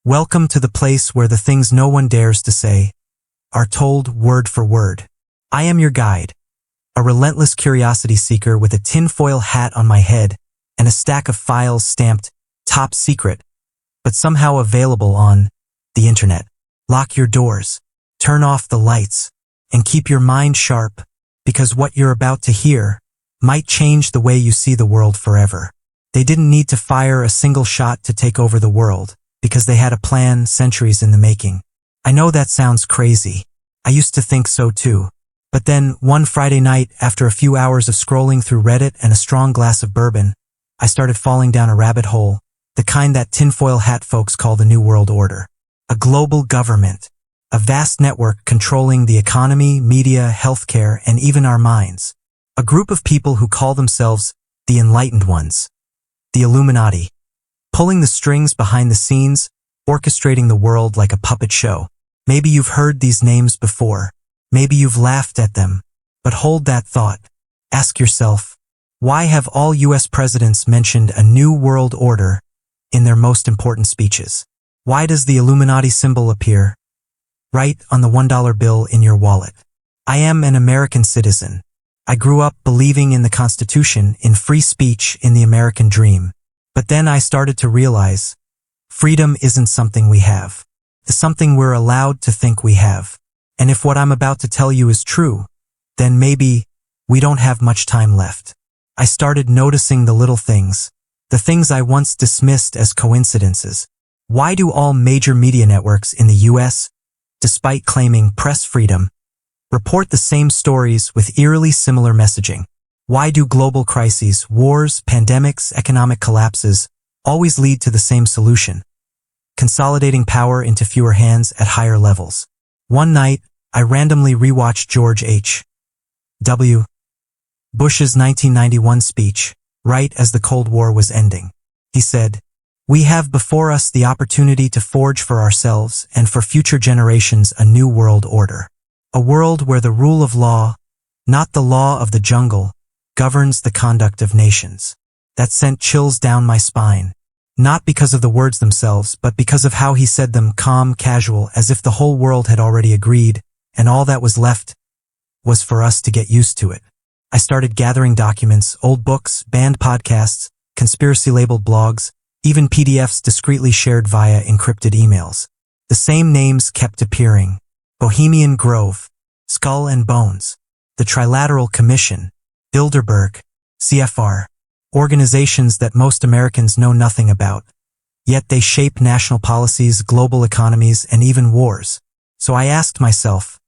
Welcome to the place where the things no one dares to say are told word for word. I am your guide, a relentless curiosity seeker with a tinfoil hat on my head and a stack of files stamped top secret, but somehow available on the internet. Lock your doors, turn off the lights, and keep your mind sharp, because what you're about to hear might change the way you see the world forever. They didn't need to fire a single shot to take over the world, because they had a plan centuries in the making. I know that sounds crazy. I used to think so too. But then, one Friday night, after a few hours of scrolling through Reddit and a strong glass of bourbon, I started falling down a rabbit hole, the kind that tinfoil hat folks call the New World Order. A global government. A vast network controlling the economy, media, healthcare, and even our minds. A group of people who call themselves the Enlightened Ones. The Illuminati. Pulling the strings behind the scenes, orchestrating the world like a puppet show. Maybe you've heard these names before. Maybe you've laughed at them. But hold that thought. Ask yourself, why have all US presidents mentioned a new world order in their most important speeches? Why does the Illuminati symbol appear right on the $1 bill in your wallet? I am an American citizen. I grew up believing in the Constitution, in free speech, in the American dream. But then I started to realize, freedom isn't something we have. It's something we're allowed to think we have. And if what I'm about to tell you is true, then maybe we don't have much time left. I started noticing the little things, the things I once dismissed as coincidences. Why do all major media networks in the US, despite claiming press freedom, report the same stories with eerily similar messaging? Why do global crises, wars, pandemics, economic collapses always lead to the same solution? Consolidating power into fewer hands at higher levels. One night, I randomly rewatched George H.W. Bush's 1991 speech, right as the Cold War was ending. He said, "We have before us the opportunity to forge for ourselves and for future generations a new world order. A world where the rule of law, not the law of the jungle, governs the conduct of nations." That sent chills down my spine. Not because of the words themselves, but because of how he said them, calm, casual, as if the whole world had already agreed, and all that was left was for us to get used to it. I started gathering documents, old books, banned podcasts, conspiracy-labeled blogs, even PDFs discreetly shared via encrypted emails. The same names kept appearing. Bohemian Grove, Skull and Bones, the Trilateral Commission, Bilderberg, CFR, organizations that most Americans know nothing about. Yet they shape national policies, global economies, and even wars. So I asked myself,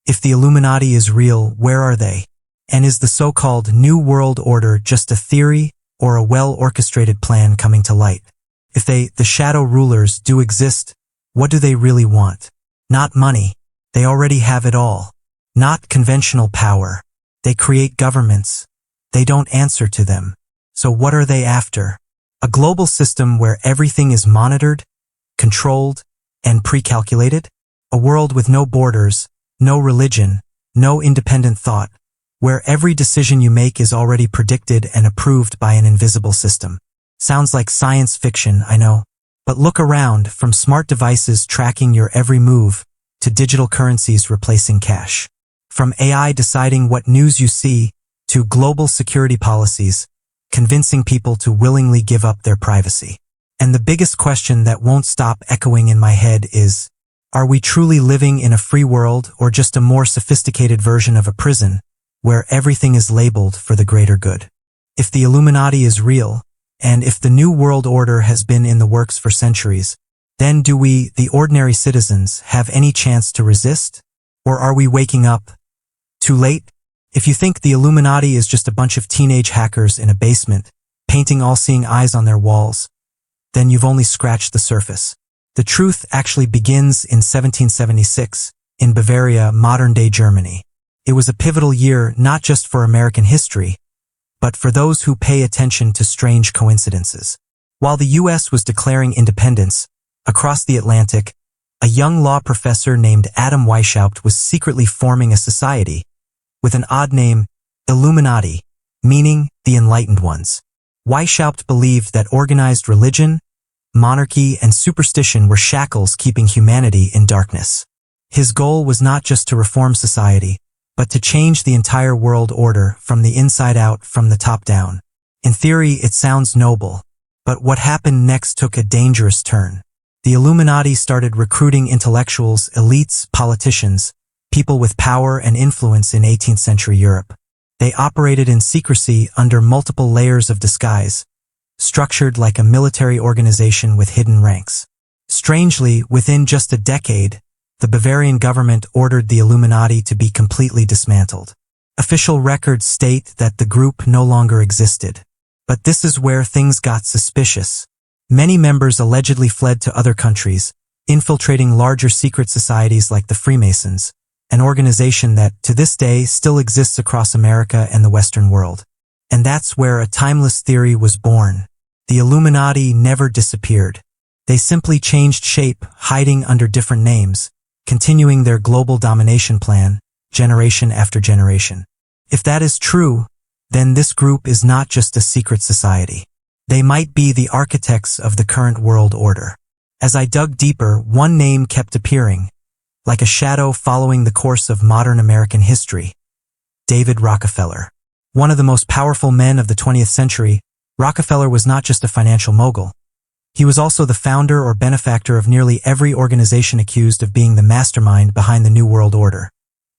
if the Illuminati is real, where are they? And is the so-called New World Order just a theory or a well-orchestrated plan coming to light? If they, the shadow rulers, do exist, what do they really want? Not money. They already have it all. Not conventional power. They create governments. They don't answer to them. So what are they after? A global system where everything is monitored, controlled, and pre-calculated? A world with no borders, no religion, no independent thought, where every decision you make is already predicted and approved by an invisible system. Sounds like science fiction, I know. But look around, from smart devices tracking your every move to digital currencies replacing cash. From AI deciding what news you see to global security policies, convincing people to willingly give up their privacy. And the biggest question that won't stop echoing in my head is, are we truly living in a free world or just a more sophisticated version of a prison where everything is labeled for the greater good? If the Illuminati is real, and if the New World Order has been in the works for centuries, then do we, the ordinary citizens, have any chance to resist? Or are we waking up too late? If you think the Illuminati is just a bunch of teenage hackers in a basement, painting all-seeing eyes on their walls, then you've only scratched the surface. The truth actually begins in 1776, in Bavaria, modern-day Germany. It was a pivotal year not just for American history, but for those who pay attention to strange coincidences. While the U.S. was declaring independence, across the Atlantic, a young law professor named Adam Weishaupt was secretly forming a society with an odd name, Illuminati, meaning the Enlightened Ones. Weishaupt believed that organized religion, monarchy, and superstition were shackles keeping humanity in darkness. His goal was not just to reform society, but to change the entire world order from the inside out, from the top down. In theory, it sounds noble, but what happened next took a dangerous turn. The Illuminati started recruiting intellectuals, elites, politicians, people with power and influence in 18th century Europe. They operated in secrecy under multiple layers of disguise, structured like a military organization with hidden ranks. Strangely, within just a decade, the Bavarian government ordered the Illuminati to be completely dismantled. Official records state that the group no longer existed. But this is where things got suspicious. Many members allegedly fled to other countries, infiltrating larger secret societies like the Freemasons, an organization that, to this day, still exists across America and the Western world. And that's where a timeless theory was born. The Illuminati never disappeared. They simply changed shape, hiding under different names, continuing their global domination plan, generation after generation. If that is true, then this group is not just a secret society. They might be the architects of the current world order. As I dug deeper, one name kept appearing, like a shadow following the course of modern American history: David Rockefeller. One of the most powerful men of the 20th century, Rockefeller was not just a financial mogul. He was also the founder or benefactor of nearly every organization accused of being the mastermind behind the New World Order: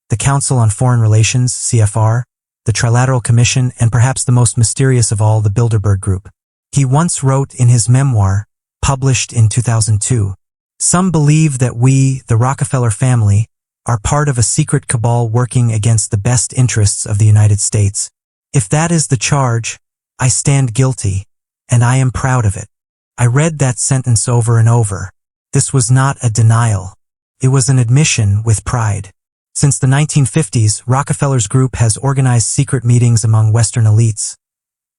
the Council on Foreign Relations, CFR, the Trilateral Commission, and perhaps the most mysterious of all, the Bilderberg Group. He once wrote in his memoir, published in 2002, "Some believe that we, the Rockefeller family, are part of a secret cabal working against the best interests of the United States. If that is the charge, I stand guilty, and I am proud of it." I read that sentence over and over. This was not a denial. It was an admission with pride. Since the 1950s, Rockefeller's group has organized secret meetings among Western elites,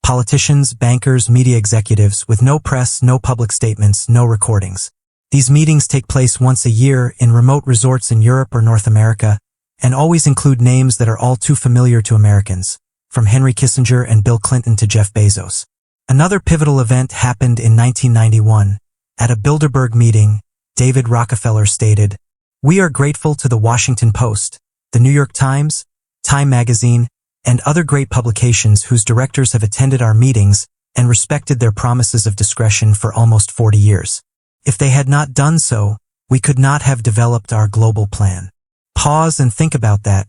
politicians, bankers, media executives, with no press, no public statements, no recordings. These meetings take place once a year in remote resorts in Europe or North America, and always include names that are all too familiar to Americans, from Henry Kissinger and Bill Clinton to Jeff Bezos. Another pivotal event happened in 1991. At a Bilderberg meeting, David Rockefeller stated, "We are grateful to the Washington Post, the New York Times, Time Magazine, and other great publications whose directors have attended our meetings and respected their promises of discretion for almost 40 years. If they had not done so, we could not have developed our global plan." Pause and think about that.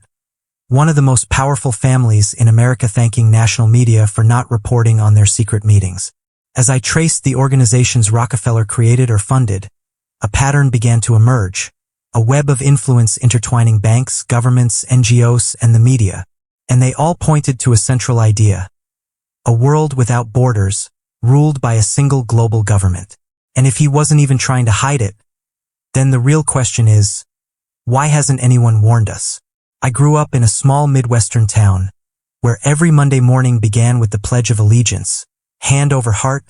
One of the most powerful families in America thanking national media for not reporting on their secret meetings. As I traced the organizations Rockefeller created or funded, a pattern began to emerge, a web of influence intertwining banks, governments, NGOs, and the media, and they all pointed to a central idea: a world without borders, ruled by a single global government. And if he wasn't even trying to hide it, then the real question is, why hasn't anyone warned us? I grew up in a small Midwestern town, where every Monday morning began with the Pledge of Allegiance, hand over heart,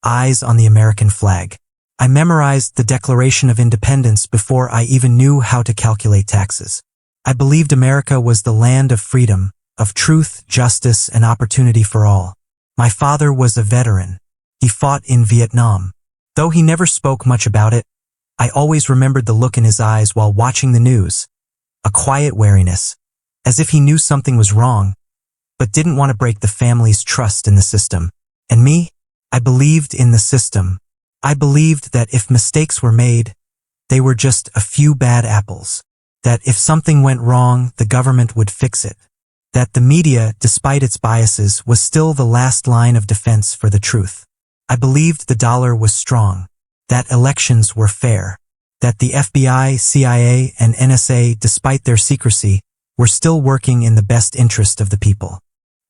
eyes on the American flag. I memorized the Declaration of Independence before I even knew how to calculate taxes. I believed America was the land of freedom, of truth, justice, and opportunity for all. My father was a veteran. He fought in Vietnam. Though he never spoke much about it, I always remembered the look in his eyes while watching the news, a quiet wariness, as if he knew something was wrong, but didn't want to break the family's trust in the system. And me? I believed in the system. I believed that if mistakes were made, they were just a few bad apples. That if something went wrong, the government would fix it. That the media, despite its biases, was still the last line of defense for the truth. I believed the dollar was strong. That elections were fair. That the FBI, CIA, and NSA, despite their secrecy, were still working in the best interest of the people.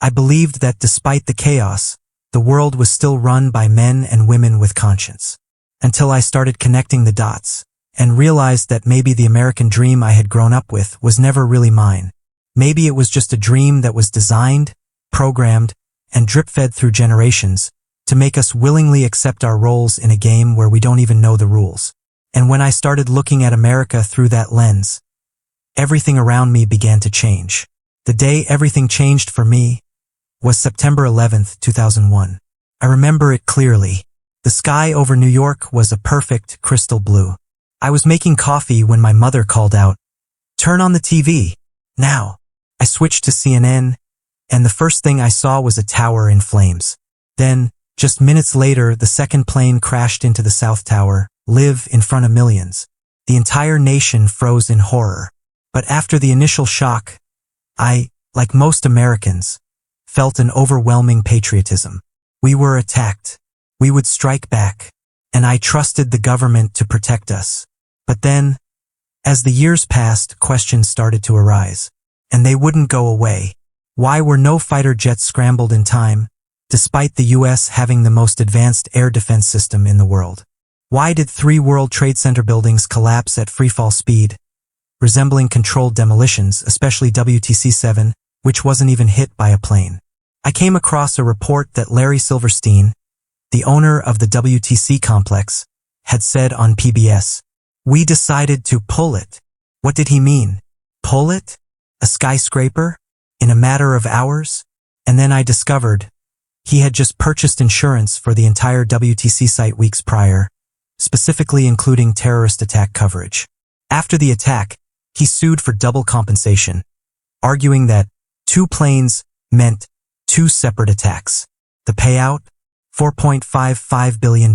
I believed that despite the chaos, the world was still run by men and women with conscience. Until I started connecting the dots, and realized that maybe the American dream I had grown up with was never really mine. Maybe it was just a dream that was designed, programmed, and drip-fed through generations to make us willingly accept our roles in a game where we don't even know the rules. And when I started looking at America through that lens, everything around me began to change. The day everything changed for me was September 11th, 2001. I remember it clearly. The sky over New York was a perfect crystal blue. I was making coffee when my mother called out, "Turn on the TV, now." I switched to CNN, and the first thing I saw was a tower in flames. Then, just minutes later, the second plane crashed into the South Tower, live in front of millions. The entire nation froze in horror. But after the initial shock, I, like most Americans, felt an overwhelming patriotism. We were attacked. We would strike back. And I trusted the government to protect us. But then, as the years passed, questions started to arise. And they wouldn't go away. Why were no fighter jets scrambled in time, despite the US having the most advanced air defense system in the world? Why did 3 World Trade Center buildings collapse at freefall speed, resembling controlled demolitions, especially WTC-7, which wasn't even hit by a plane? I came across a report that Larry Silverstein, the owner of the WTC complex, had said on PBS, "We decided to pull it." What did he mean? Pull it? A skyscraper? In a matter of hours? And then I discovered he had just purchased insurance for the entire WTC site weeks prior, specifically including terrorist attack coverage. After the attack, he sued for double compensation, arguing that 2 planes meant 2 separate attacks. The payout? $4.55 billion.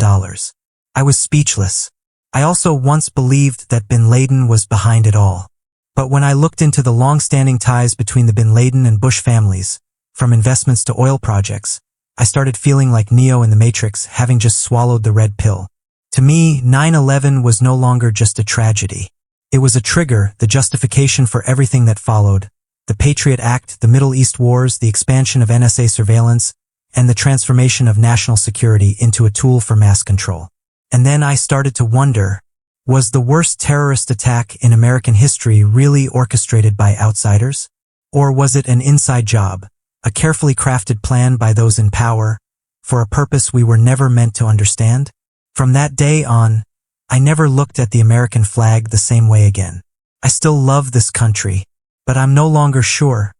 I was speechless. I also once believed that bin Laden was behind it all. But when I looked into the long-standing ties between the bin Laden and Bush families, from investments to oil projects, I started feeling like Neo in the Matrix, having just swallowed the red pill. To me, 9/11 was no longer just a tragedy. It was a trigger, the justification for everything that followed. The Patriot Act, the Middle East wars, the expansion of NSA surveillance, and the transformation of national security into a tool for mass control. And then I started to wonder, was the worst terrorist attack in American history really orchestrated by outsiders? Or was it an inside job, a carefully crafted plan by those in power, for a purpose we were never meant to understand? From that day on, I never looked at the American flag the same way again. I still love this country, but I'm no longer sure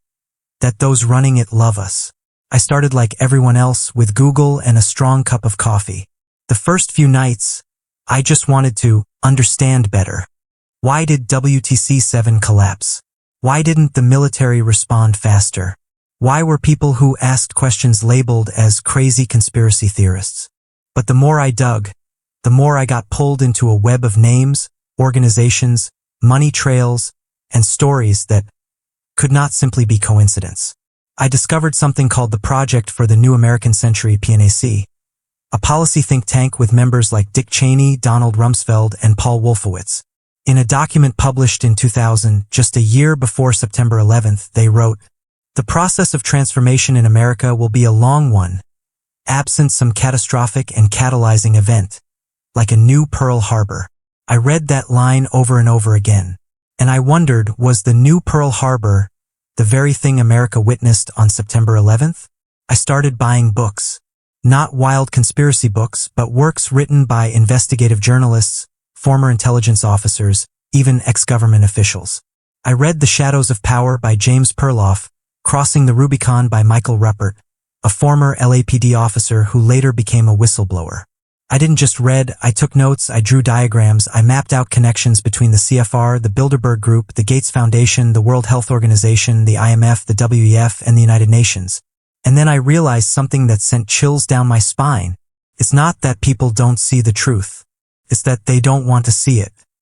that those running it love us. I started like everyone else, with Google and a strong cup of coffee. The first few nights, I just wanted to understand better. Why did WTC-7 collapse? Why didn't the military respond faster? Why were people who asked questions labeled as crazy conspiracy theorists? But the more I dug, the more I got pulled into a web of names, organizations, money trails, and stories that could not simply be coincidence. I discovered something called the Project for the New American Century, PNAC, a policy think tank with members like Dick Cheney, Donald Rumsfeld, and Paul Wolfowitz. In a document published in 2000, just a year before September 11th, they wrote, "The process of transformation in America will be a long one, absent some catastrophic and catalyzing event, like a new Pearl Harbor." I read that line over and over again, and I wondered, was the new Pearl Harbor the very thing America witnessed on September 11th? I started buying books. Not wild conspiracy books, but works written by investigative journalists, former intelligence officers, even ex-government officials. I read The Shadows of Power by James Perloff, Crossing the Rubicon by Michael Ruppert, a former LAPD officer who later became a whistleblower. I didn't just read, I took notes, I drew diagrams, I mapped out connections between the CFR, the Bilderberg Group, the Gates Foundation, the World Health Organization, the IMF, the WEF, and the United Nations. And then I realized something that sent chills down my spine. It's not that people don't see the truth. It's that they don't want to see it.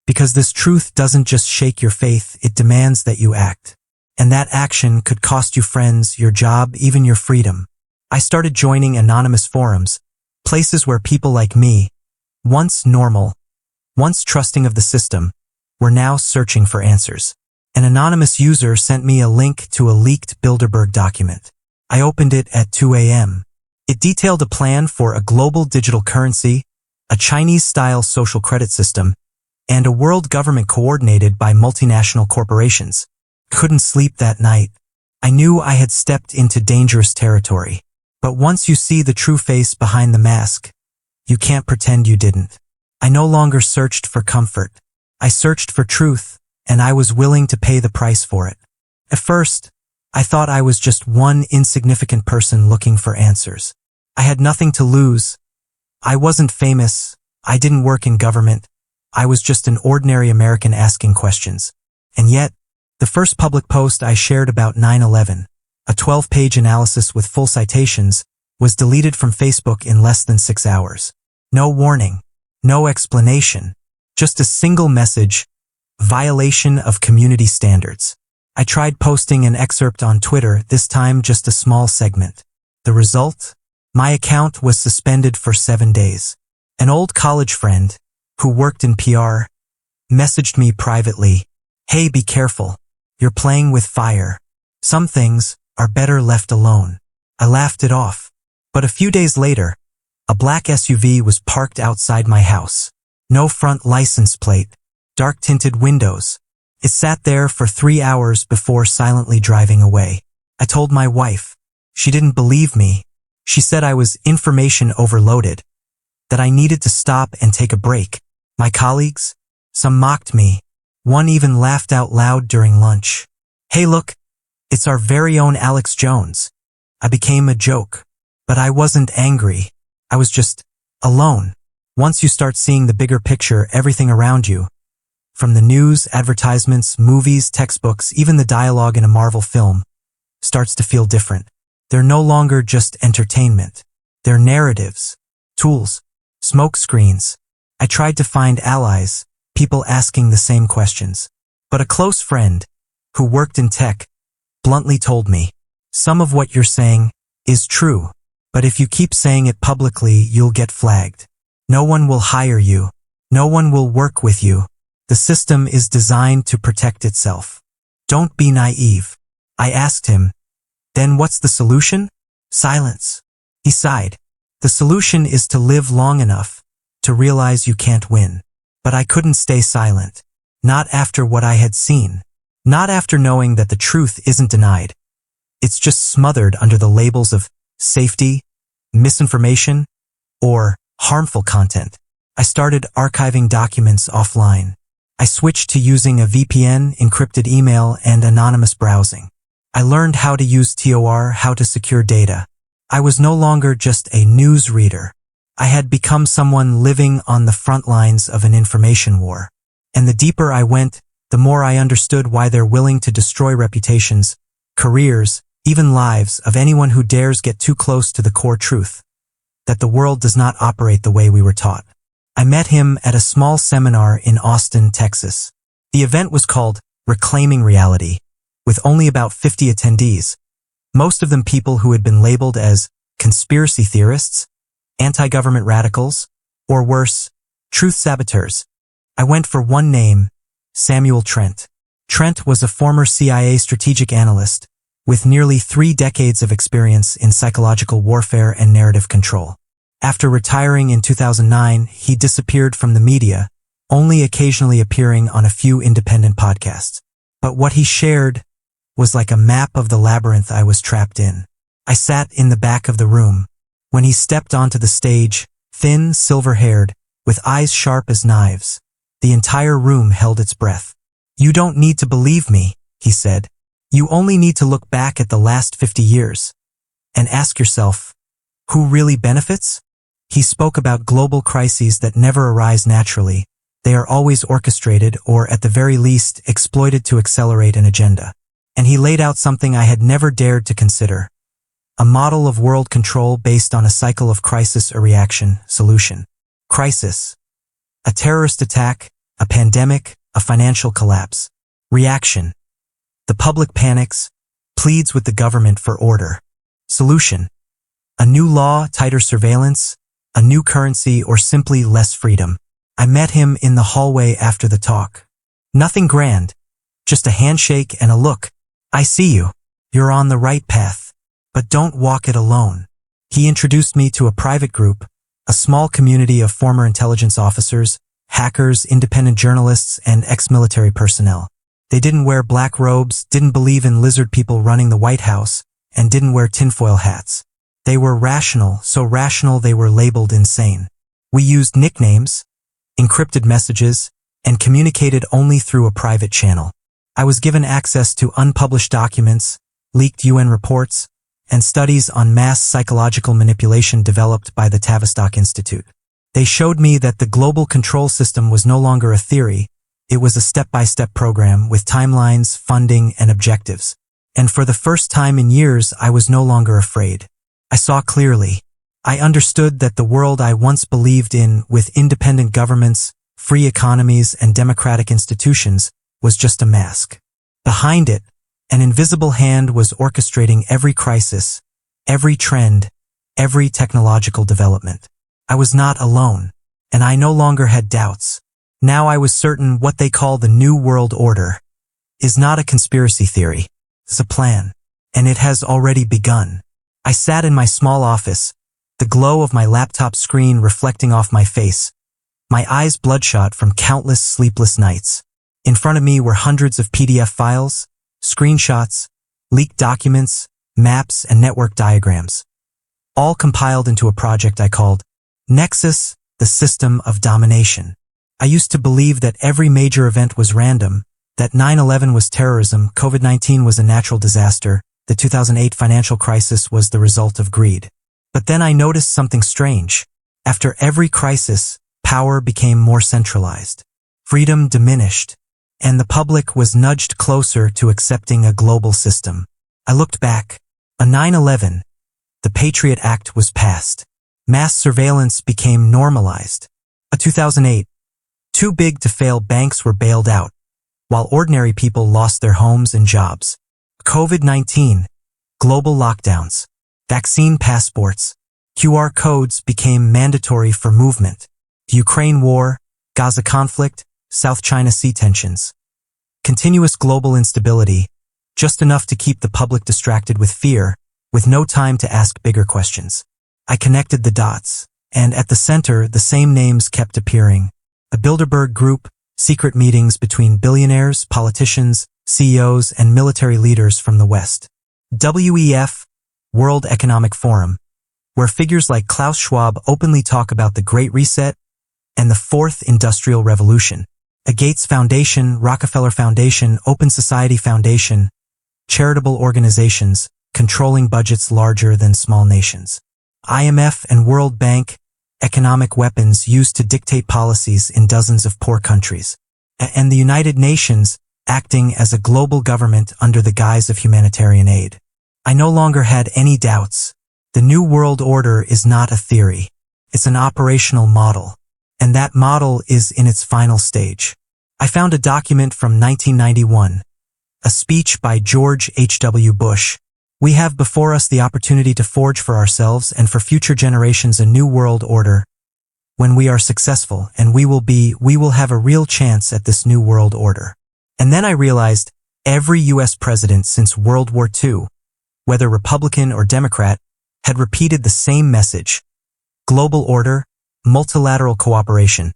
Because this truth doesn't just shake your faith, it demands that you act. And that action could cost you friends, your job, even your freedom. I started joining anonymous forums, places where people like me, once normal, once trusting of the system, were now searching for answers. An anonymous user sent me a link to a leaked Bilderberg document. I opened it at 2 a.m. It detailed a plan for a global digital currency, a Chinese-style social credit system, and a world government coordinated by multinational corporations. Couldn't sleep that night. I knew I had stepped into dangerous territory. But once you see the true face behind the mask, you can't pretend you didn't. I no longer searched for comfort. I searched for truth, and I was willing to pay the price for it. At first, I thought I was just one insignificant person looking for answers. I had nothing to lose, I wasn't famous. I didn't work in government. I was just an ordinary American asking questions. And yet, the first public post I shared about 9/11, a 12-page analysis with full citations, was deleted from Facebook in less than 6 hours. No warning, no explanation, just a single message: violation of community standards. I tried posting an excerpt on Twitter, this time just a small segment. The result? My account was suspended for 7 days. An old college friend, who worked in PR, messaged me privately, "Hey, be careful. You're playing with fire. Some things are better left alone." I laughed it off. But a few days later, a black SUV was parked outside my house. No front license plate, dark-tinted windows. It sat there for 3 hours before silently driving away. I told my wife. She didn't believe me. She said I was information overloaded, that I needed to stop and take a break. My colleagues? Some mocked me. One even laughed out loud during lunch. "Hey, look, it's our very own Alex Jones." I became a joke. But I wasn't angry. I was just alone. Once you start seeing the bigger picture, everything around you, from the news, advertisements, movies, textbooks, even the dialogue in a Marvel film, starts to feel different. They're no longer just entertainment. They're narratives, tools, smoke screens. I tried to find allies, people asking the same questions. But a close friend, who worked in tech, bluntly told me, "Some of what you're saying is true, but if you keep saying it publicly, you'll get flagged. No one will hire you. No one will work with you. The system is designed to protect itself. Don't be naive." I asked him, "Then what's the solution?" "Silence." He sighed. "The solution is to live long enough to realize you can't win." But I couldn't stay silent. Not after what I had seen. Not after knowing that the truth isn't denied. It's just smothered under the labels of safety, misinformation, or harmful content. I started archiving documents offline. I switched to using a VPN, encrypted email, and anonymous browsing. I learned how to use TOR, how to secure data. I was no longer just a news reader. I had become someone living on the front lines of an information war. And the deeper I went, the more I understood why they're willing to destroy reputations, careers, even lives of anyone who dares get too close to the core truth, that the world does not operate the way we were taught. I met him at a small seminar in Austin, Texas. The event was called Reclaiming Reality, with only about 50 attendees, most of them people who had been labeled as conspiracy theorists, anti-government radicals, or worse, truth saboteurs. I went for one name, Samuel Trent. Trent was a former CIA strategic analyst with nearly 3 decades of experience in psychological warfare and narrative control. After retiring in 2009, he disappeared from the media, only occasionally appearing on a few independent podcasts. But what he shared was like a map of the labyrinth I was trapped in. I sat in the back of the room. When he stepped onto the stage, thin, silver-haired, with eyes sharp as knives, the entire room held its breath. "You don't need to believe me," he said. "You only need to look back at the last 50 years and ask yourself, who really benefits?" He spoke about global crises that never arise naturally. They are always orchestrated or, at the very least, exploited to accelerate an agenda. And he laid out something I had never dared to consider. A model of world control based on a cycle of crisis or reaction, solution. Crisis. A terrorist attack, a pandemic, a financial collapse. Reaction. The public panics, pleads with the government for order. Solution. A new law, tighter surveillance, a new currency, or simply less freedom. I met him in the hallway after the talk. Nothing grand, just a handshake and a look. "I see you. You're on the right path. But don't walk it alone." He introduced me to a private group, a small community of former intelligence officers, hackers, independent journalists, and ex-military personnel. They didn't wear black robes, didn't believe in lizard people running the White House, and didn't wear tinfoil hats. They were rational, so rational they were labeled insane. We used nicknames, encrypted messages, and communicated only through a private channel. I was given access to unpublished documents, leaked UN reports, and studies on mass psychological manipulation developed by the Tavistock Institute. They showed me that the global control system was no longer a theory, it was a step-by-step program with timelines, funding, and objectives. And for the first time in years, I was no longer afraid. I saw clearly. I understood that the world I once believed in, with independent governments, free economies, and democratic institutions, was just a mask. Behind it, an invisible hand was orchestrating every crisis, every trend, every technological development. I was not alone, and I no longer had doubts. Now I was certain what they call the New World Order is not a conspiracy theory. It's a plan, and it has already begun. I sat in my small office, the glow of my laptop screen reflecting off my face, my eyes bloodshot from countless sleepless nights. In front of me were hundreds of PDF files, screenshots, leaked documents, maps, and network diagrams, all compiled into a project I called Nexus, the System of Domination. I used to believe that every major event was random, that 9/11 was terrorism, COVID-19 was a natural disaster, the 2008 financial crisis was the result of greed. But then I noticed something strange. After every crisis, power became more centralized. Freedom diminished, and the public was nudged closer to accepting a global system. I looked back. On 9/11, the Patriot Act was passed. Mass surveillance became normalized. In 2008, too big to fail banks were bailed out, while ordinary people lost their homes and jobs. COVID-19, global lockdowns, vaccine passports, QR codes became mandatory for movement. The Ukraine war, Gaza conflict, South China Sea tensions. Continuous global instability, just enough to keep the public distracted with fear, with no time to ask bigger questions. I connected the dots, and at the center, the same names kept appearing. The Bilderberg Group, secret meetings between billionaires, politicians, CEOs, and military leaders from the West. WEF, World Economic Forum, where figures like Klaus Schwab openly talk about the Great Reset and the Fourth Industrial Revolution. A Gates Foundation, Rockefeller Foundation, Open Society Foundation, charitable organizations controlling budgets larger than small nations. IMF and World Bank, economic weapons used to dictate policies in dozens of poor countries. And the United Nations, acting as a global government under the guise of humanitarian aid. I no longer had any doubts. The New World Order is not a theory. It's an operational model. And that model is in its final stage. I found a document from 1991, a speech by George H.W. Bush. We have before us the opportunity to forge for ourselves and for future generations a new world order. When we are successful, and we will have a real chance at this new world order. And then I realized every U.S. president since World War II, whether Republican or Democrat, had repeated the same message. Global order, multilateral cooperation,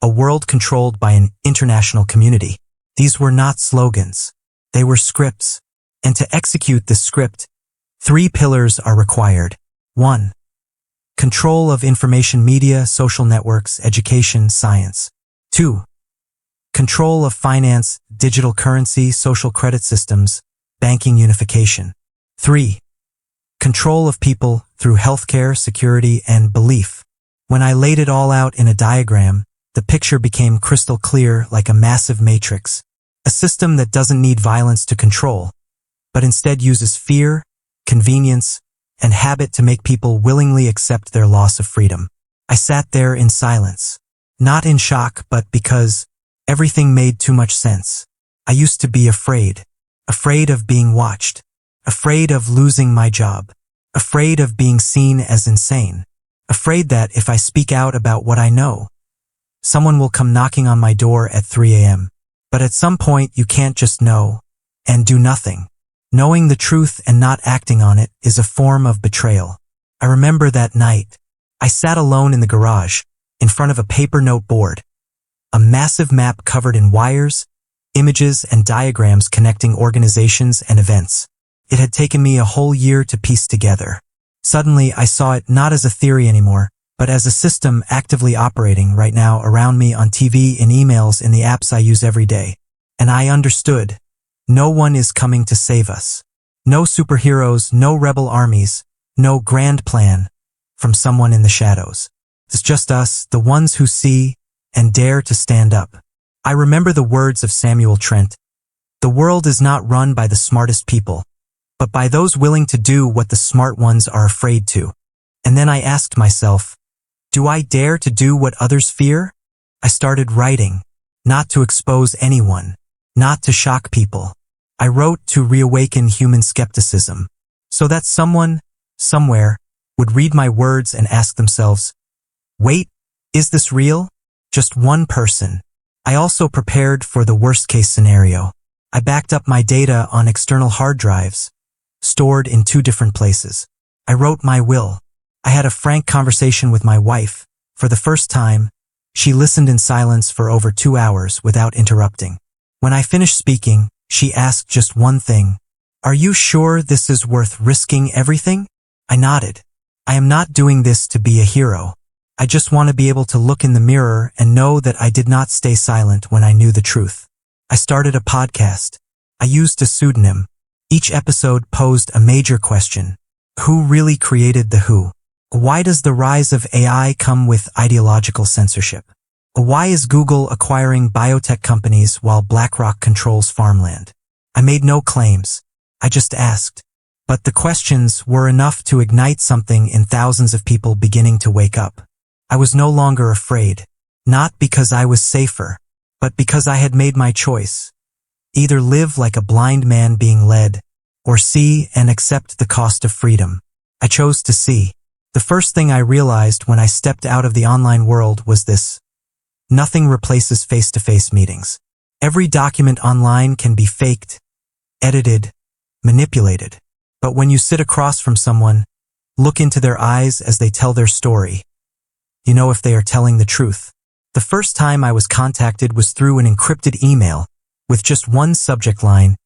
a world controlled by an international community. These were not slogans. They were scripts. And to execute this script, 3 pillars are required. 1. Control of information media, social networks, education, science. 2. Control of finance, digital currency, social credit systems, banking unification. 3. Control of people through healthcare, security, and belief. When I laid it all out in a diagram, the picture became crystal clear like a massive matrix. A system that doesn't need violence to control, but instead uses fear, convenience, and habit to make people willingly accept their loss of freedom. I sat there in silence, not in shock, but because everything made too much sense. I used to be afraid of being watched, afraid of losing my job, afraid of being seen as insane, afraid that if I speak out about what I know, someone will come knocking on my door at 3 a.m. But at some point you can't just know and do nothing. Knowing the truth and not acting on it is a form of betrayal. I remember that night. I sat alone in the garage, in front of a paper noteboard, a massive map covered in wires, images, and diagrams connecting organizations and events. It had taken me a whole year to piece together. Suddenly, I saw it not as a theory anymore, but as a system actively operating right now around me on TV, in emails, in the apps I use every day. And I understood. No one is coming to save us. No superheroes, no rebel armies, no grand plan from someone in the shadows. It's just us, the ones who see and dare to stand up. I remember the words of Samuel Trent. The world is not run by the smartest people, but by those willing to do what the smart ones are afraid to. And then I asked myself, do I dare to do what others fear? I started writing, not to expose anyone, not to shock people. I wrote to reawaken human skepticism, so that someone, somewhere, would read my words and ask themselves, wait, is this real? Just one person. I also prepared for the worst-case scenario. I backed up my data on external hard drives, stored in 2 different places. I wrote my will. I had a frank conversation with my wife. For the first time, she listened in silence for over 2 hours without interrupting. When I finished speaking, she asked just one thing. Are you sure this is worth risking everything? I nodded. I am not doing this to be a hero. I just want to be able to look in the mirror and know that I did not stay silent when I knew the truth. I started a podcast. I used a pseudonym. Each episode posed a major question. Who really created the who? Why does the rise of AI come with ideological censorship? Why is Google acquiring biotech companies while BlackRock controls farmland? I made no claims. I just asked. But the questions were enough to ignite something in thousands of people beginning to wake up. I was no longer afraid. Not because I was safer, but because I had made my choice. Either live like a blind man being led, or see and accept the cost of freedom. I chose to see. The first thing I realized when I stepped out of the online world was this. Nothing replaces face-to-face meetings. Every document online can be faked, edited, manipulated. But when you sit across from someone, look into their eyes as they tell their story, you know if they are telling the truth. The first time I was contacted was through an encrypted email with just one subject line,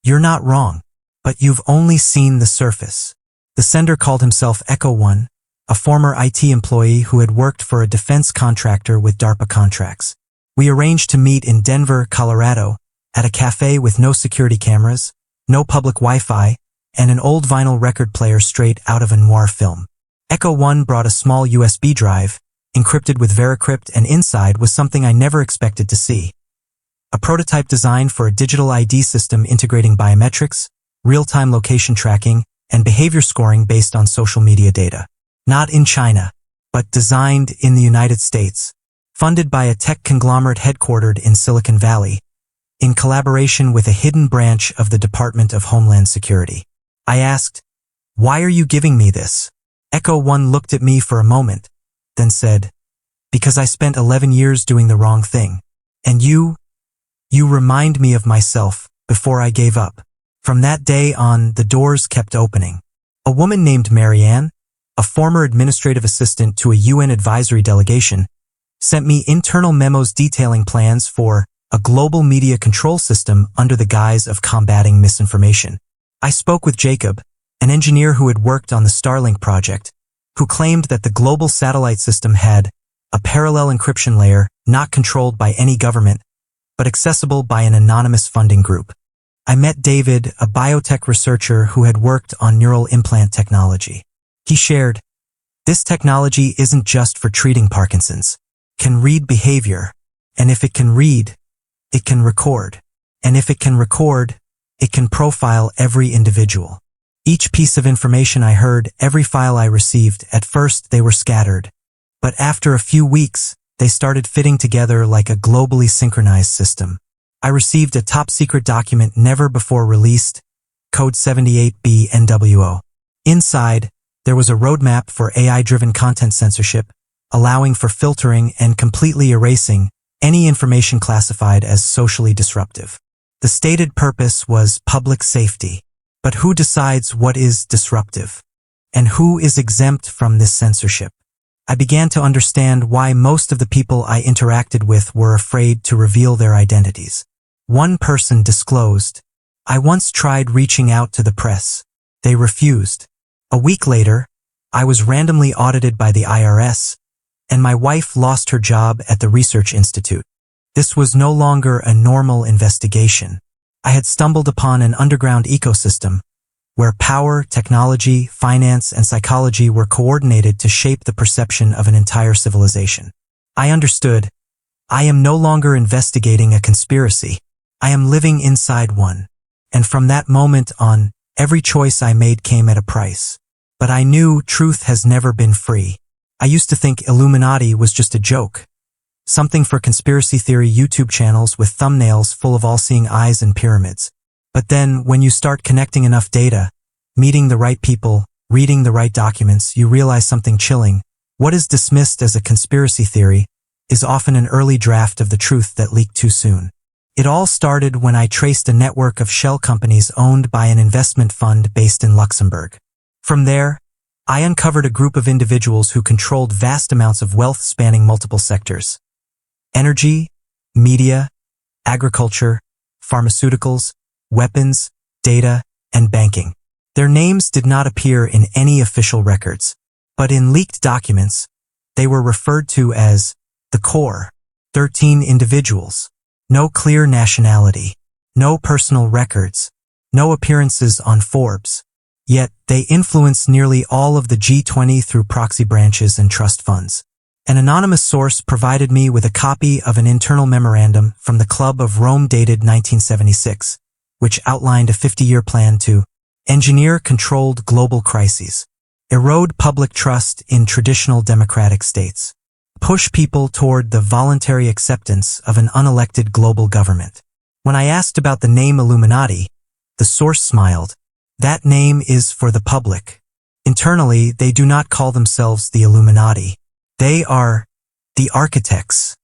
"You're not wrong, but you've only seen the surface." The sender called himself Echo One, a former IT employee who had worked for a defense contractor with DARPA contracts. We arranged to meet in Denver, Colorado, at a cafe with no security cameras, no public Wi-Fi, and an old vinyl record player straight out of a noir film. Echo One brought a small USB drive, encrypted with VeriCrypt, and inside was something I never expected to see. A prototype designed for a digital ID system integrating biometrics, real-time location tracking, and behavior scoring based on social media data. Not in China, but designed in the United States, funded by a tech conglomerate headquartered in Silicon Valley, in collaboration with a hidden branch of the Department of Homeland Security. I asked, "Why are you giving me this?" Echo One looked at me for a moment, then said, "Because I spent 11 years doing the wrong thing. And you remind me of myself before I gave up." From that day on, the doors kept opening. A woman named Marianne, a former administrative assistant to a UN advisory delegation, sent me internal memos detailing plans for a global media control system under the guise of combating misinformation. I spoke with Jacob, an engineer who had worked on the Starlink project, who claimed that the global satellite system had a parallel encryption layer not controlled by any government, but accessible by an anonymous funding group. I met David, a biotech researcher who had worked on neural implant technology. He shared, "This technology isn't just for treating Parkinson's. It can read behavior, and if it can read, it can record. And if it can record, it can profile every individual." Each piece of information I heard, every file I received, at first they were scattered. But after a few weeks, they started fitting together like a globally synchronized system. I received a top-secret document never before released, Code 78B NWO. Inside, there was a roadmap for AI-driven content censorship, allowing for filtering and completely erasing any information classified as socially disruptive. The stated purpose was public safety. But who decides what is disruptive? And who is exempt from this censorship? I began to understand why most of the people I interacted with were afraid to reveal their identities. One person disclosed, "I once tried reaching out to the press. They refused." A week later, I was randomly audited by the IRS, and my wife lost her job at the Research Institute. This was no longer a normal investigation. I had stumbled upon an underground ecosystem where power, technology, finance, and psychology were coordinated to shape the perception of an entire civilization. I understood. I am no longer investigating a conspiracy. I am living inside one. And from that moment on, every choice I made came at a price. But I knew truth has never been free. I used to think Illuminati was just a joke. Something for conspiracy theory YouTube channels with thumbnails full of all-seeing eyes and pyramids. But then, when you start connecting enough data, meeting the right people, reading the right documents, you realize something chilling. What is dismissed as a conspiracy theory is often an early draft of the truth that leaked too soon. It all started when I traced a network of shell companies owned by an investment fund based in Luxembourg. From there, I uncovered a group of individuals who controlled vast amounts of wealth spanning multiple sectors: energy, media, agriculture, pharmaceuticals, weapons, data, and banking. Their names did not appear in any official records, but in leaked documents, they were referred to as the core. 13 individuals. No clear nationality. No personal records. No appearances on Forbes. Yet, they influence nearly all of the G20 through proxy branches and trust funds. An anonymous source provided me with a copy of an internal memorandum from the Club of Rome dated 1976, which outlined a 50-year plan to engineer controlled global crises, erode public trust in traditional democratic states, push people toward the voluntary acceptance of an unelected global government. When I asked about the name Illuminati, the source smiled. That name is for the public. Internally, they do not call themselves the Illuminati. They are the architects.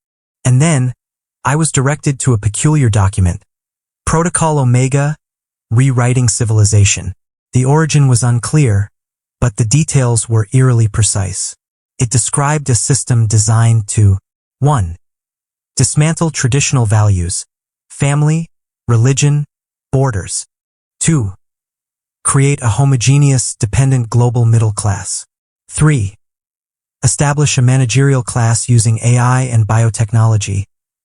And then, I was directed to a peculiar document, Protocol Omega, Rewriting Civilization. The origin was unclear, but the details were eerily precise. It described a system designed to 1. Dismantle traditional values, family, religion, borders. 2. Create a homogeneous, dependent global middle class. 3. Establish a managerial class using AI and biotechnology,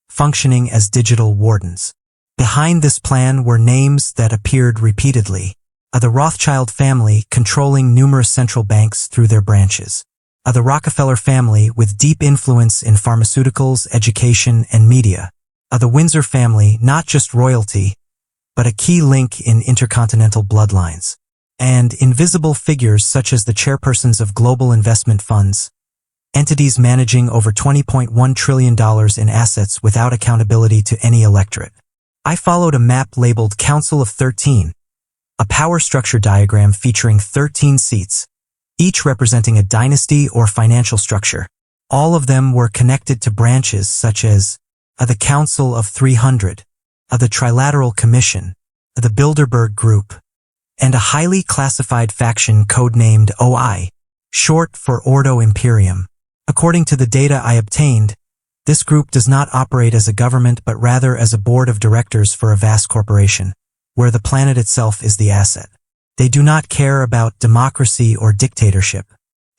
functioning as digital wardens. Behind this plan were names that appeared repeatedly. The Rothschild family controlling numerous central banks through their branches. The Rockefeller family with deep influence in pharmaceuticals, education, and media. The Windsor family, not just royalty, but a key link in intercontinental bloodlines. And invisible figures such as the chairpersons of global investment funds, entities managing over $20.1 trillion in assets without accountability to any electorate. I followed a map labeled Council of 13, a power structure diagram featuring 13 seats, each representing a dynasty or financial structure. All of them were connected to branches such as the Council of 300, the Trilateral Commission, the Bilderberg Group, and a highly classified faction codenamed OI, short for Ordo Imperium. According to the data I obtained, this group does not operate as a government but rather as a board of directors for a vast corporation, where the planet itself is the asset. They do not care about democracy or dictatorship.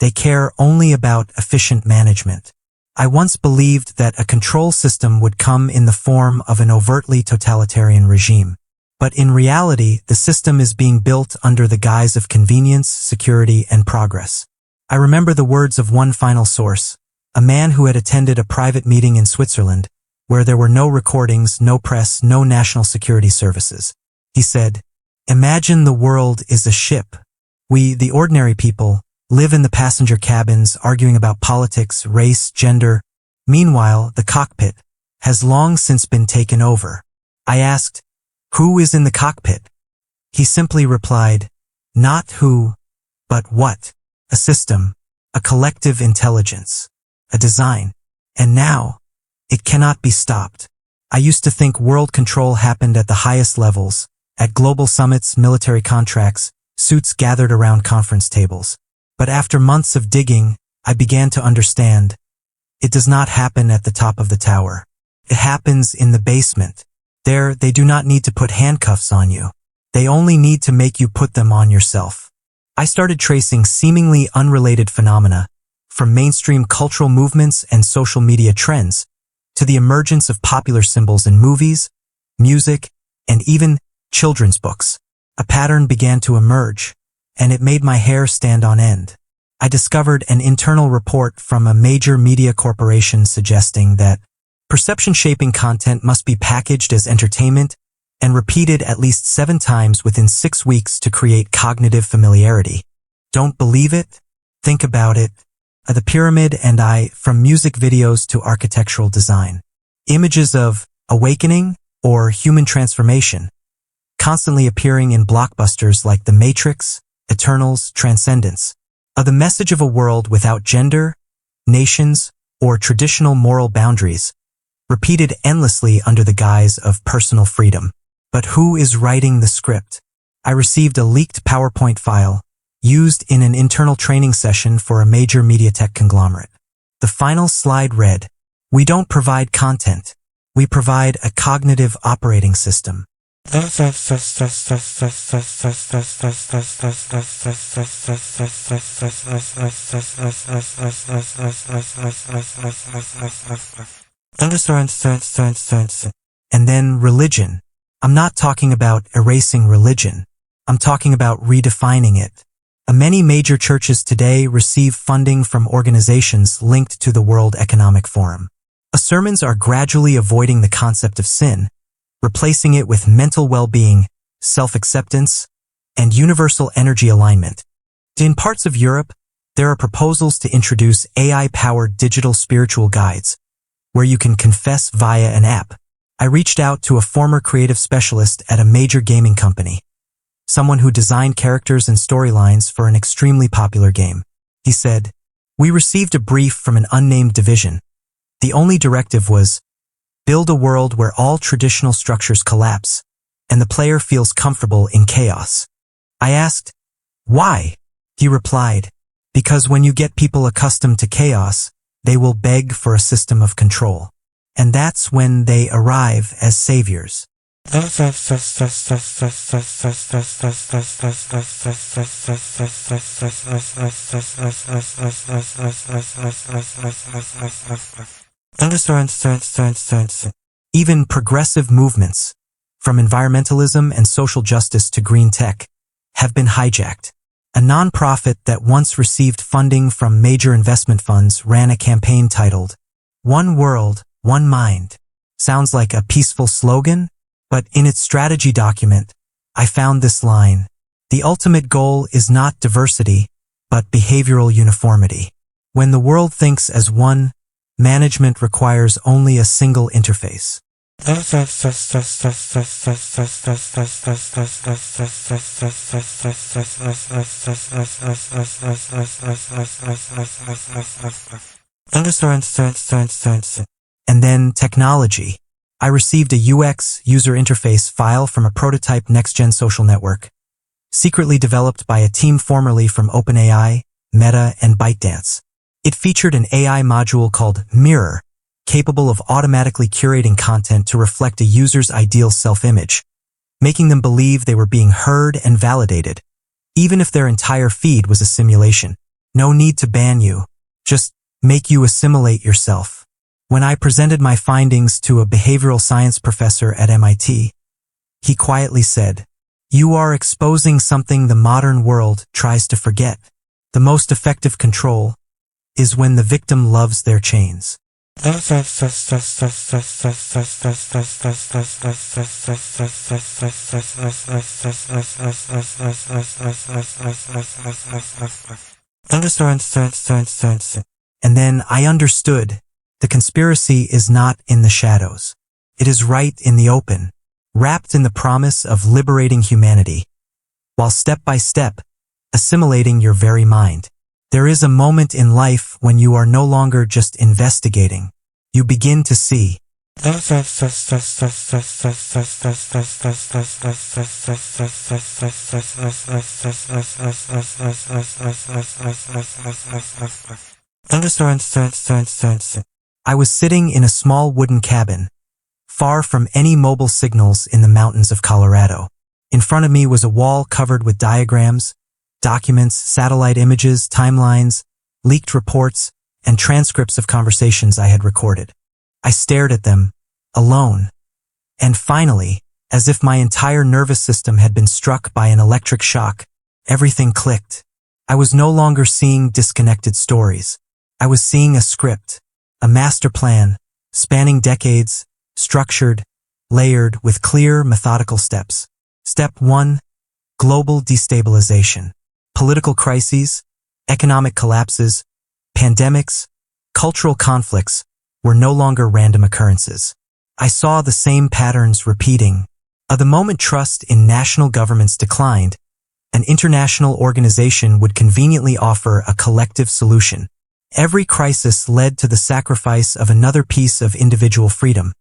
They care only about efficient management. I once believed that a control system would come in the form of an overtly totalitarian regime. But in reality, the system is being built under the guise of convenience, security, and progress. I remember the words of one final source, a man who had attended a private meeting in Switzerland, where there were no recordings, no press, no national security services. He said, "Imagine the world is a ship. We, the ordinary people, live in the passenger cabins arguing about politics, race, gender. Meanwhile, the cockpit has long since been taken over." I asked, "Who is in the cockpit?" He simply replied, "Not who, but what. A system, a collective intelligence, a design. And now, it cannot be stopped." I used to think world control happened at the highest levels, at global summits, military contracts, suits gathered around conference tables. But after months of digging, I began to understand. It does not happen at the top of the tower. It happens in the basement. There, they do not need to put handcuffs on you. They only need to make you put them on yourself. I started tracing seemingly unrelated phenomena, from mainstream cultural movements and social media trends, to the emergence of popular symbols in movies, music, and even children's books. A pattern began to emerge, and it made my hair stand on end. I discovered an internal report from a major media corporation suggesting that perception-shaping content must be packaged as entertainment and repeated at least 7 times within 6 weeks to create cognitive familiarity. Don't believe it? Think about it. The Pyramid and I, from music videos to architectural design. Images of awakening or human transformation, constantly appearing in blockbusters like The Matrix, Eternals, Transcendence. The message of a world without gender, nations, or traditional moral boundaries, repeated endlessly under the guise of personal freedom. But who is writing the script? I received a leaked PowerPoint file, used in an internal training session for a major media tech conglomerate. The final slide read, "We don't provide content. We provide a cognitive operating system." And then religion. I'm not talking about erasing religion. I'm talking about redefining it. Many major churches today receive funding from organizations linked to the World Economic Forum. Sermons are gradually avoiding the concept of sin, replacing it with mental well-being, self-acceptance, and universal energy alignment. In parts of Europe, there are proposals to introduce AI-powered digital spiritual guides, where you can confess via an app. I reached out to a former creative specialist at a major gaming company, someone who designed characters and storylines for an extremely popular game. He said, "We received a brief from an unnamed division. The only directive was, build a world where all traditional structures collapse, and the player feels comfortable in chaos." I asked, "Why?" He replied, "Because when you get people accustomed to chaos, they will beg for a system of control. And that's when they arrive as saviors." Even progressive movements, from environmentalism and social justice to green tech, have been hijacked. A nonprofit that once received funding from major investment funds ran a campaign titled, "One World, One Mind." Sounds like a peaceful slogan, but in its strategy document, I found this line: "The ultimate goal is not diversity, but behavioral uniformity. When the world thinks as one, management requires only a single interface." And then technology. I received a UX user interface file from a prototype next-gen social network, secretly developed by a team formerly from OpenAI, Meta, and ByteDance. It featured an AI module called Mirror, capable of automatically curating content to reflect a user's ideal self-image, making them believe they were being heard and validated, even if their entire feed was a simulation. No need to ban you, just make you assimilate yourself. When I presented my findings to a behavioral science professor at MIT, he quietly said, "You are exposing something the modern world tries to forget. The most effective control is when the victim loves their chains." And then I understood. The conspiracy is not in the shadows. It is right in the open, wrapped in the promise of liberating humanity, while step by step, assimilating your very mind. There is a moment in life when you are no longer just investigating. You begin to see. I was sitting in a small wooden cabin, far from any mobile signals in the mountains of Colorado. In front of me was a wall covered with diagrams, documents, satellite images, timelines, leaked reports, and transcripts of conversations I had recorded. I stared at them, alone. And finally, As if my entire nervous system had been struck by an electric shock, everything clicked. I was no longer seeing disconnected stories. I was seeing a script, a master plan, spanning decades, structured, layered with clear, methodical steps. Step 1. Global destabilization. Political crises, economic collapses, pandemics, cultural conflicts were no longer random occurrences. I saw the same patterns repeating. The moment trust in national governments declined, an international organization would conveniently offer a collective solution. Every crisis led to the sacrifice of another piece of individual freedom,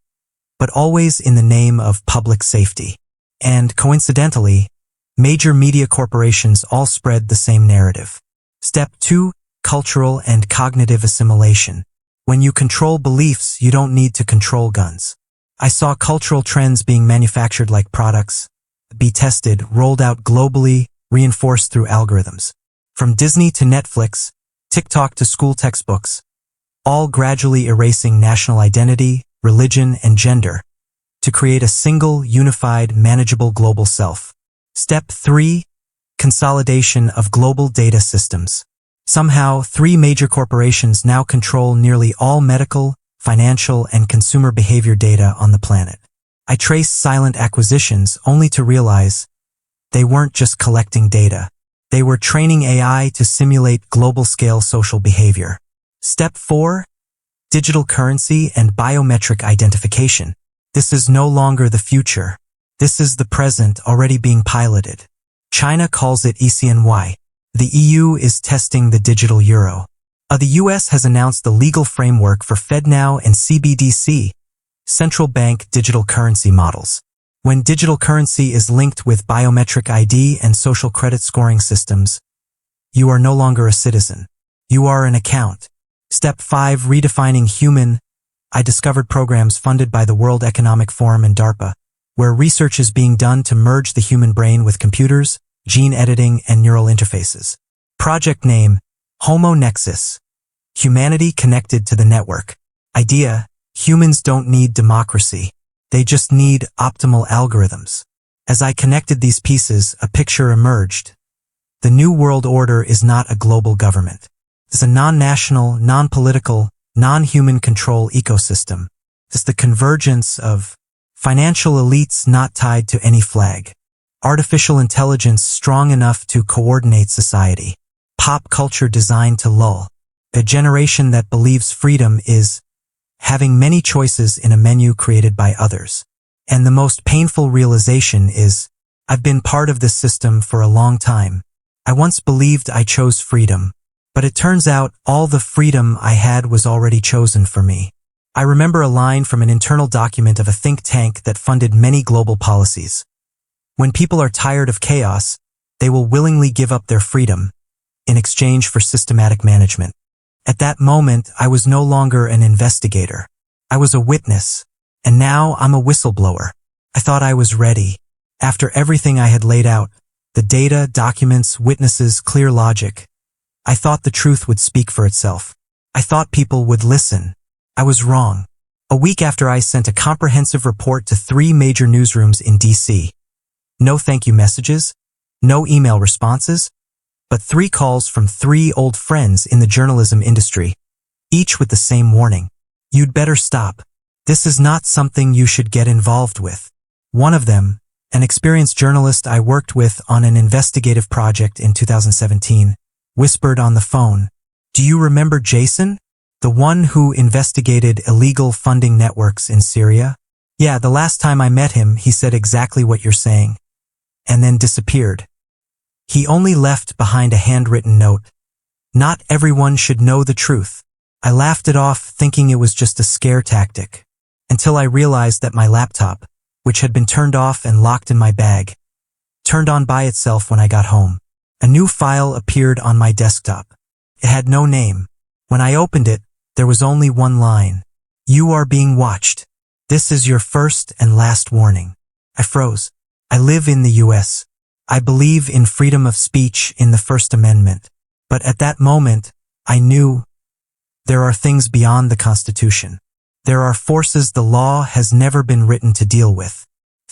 but always in the name of public safety. And coincidentally, major media corporations all spread the same narrative. Step 2. Cultural and cognitive assimilation. When you control beliefs, you don't need to control guns. I saw cultural trends being manufactured like products, be tested, rolled out globally, reinforced through algorithms. From Disney to Netflix, TikTok to school textbooks, all gradually erasing national identity, religion, and gender to create a single, unified, manageable global self. Step 3. Consolidation of global data systems. Somehow, 3 major corporations now control nearly all medical, financial, and consumer behavior data on the planet. I traced silent acquisitions only to realize they weren't just collecting data. They were training AI to simulate global-scale social behavior. Step 4. Digital currency and biometric identification. This is no longer the future. This is the present already being piloted. China calls it ECNY. The EU is testing the digital euro. The US has announced the legal framework for FedNow and CBDC, central bank digital currency models. When digital currency is linked with biometric ID and social credit scoring systems, you are no longer a citizen. You are an account. Step 5. Redefining human. I discovered programs funded by the World Economic Forum and DARPA, where research is being done to merge the human brain with computers, gene editing, and neural interfaces. Project name, Homo Nexus. Humanity connected to the network. Idea, humans don't need democracy. They just need optimal algorithms. As I connected these pieces, a picture emerged. The new world order is not a global government. It's a non-national, non-political, non-human control ecosystem. It's the convergence of financial elites not tied to any flag, artificial intelligence strong enough to coordinate society, pop culture designed to lull, a generation that believes freedom is having many choices in a menu created by others. And the most painful realization is, I've been part of this system for a long time. I once believed I chose freedom, but it turns out all the freedom I had was already chosen for me. I remember a line from an internal document of a think tank that funded many global policies. When people are tired of chaos, they will willingly give up their freedom in exchange for systematic management. At that moment, I was no longer an investigator. I was a witness, and now I'm a whistleblower. I thought I was ready. After everything I had laid out, the data, documents, witnesses, clear logic, I thought the truth would speak for itself. I thought people would listen. I was wrong. A week after I sent a comprehensive report to 3 major newsrooms in DC. No thank you messages, no email responses, but 3 calls from 3 old friends in the journalism industry, each with the same warning. You'd better stop. This is not something you should get involved with. One of them, an experienced journalist I worked with on an investigative project in 2017, whispered on the phone, "Do you remember Jason? The one who investigated illegal funding networks in Syria? Yeah, the last time I met him, he said exactly what you're saying, and then disappeared. He only left behind a handwritten note. Not everyone should know the truth." I laughed it off, thinking it was just a scare tactic, until I realized that my laptop, which had been turned off and locked in my bag, turned on by itself when I got home. A new file appeared on my desktop. It had no name. When I opened it, there was only one line. "You are being watched. This is your first and last warning." I froze. I live in the US. I believe in freedom of speech in the First Amendment. But at that moment, I knew there are things beyond the Constitution. There are forces the law has never been written to deal with.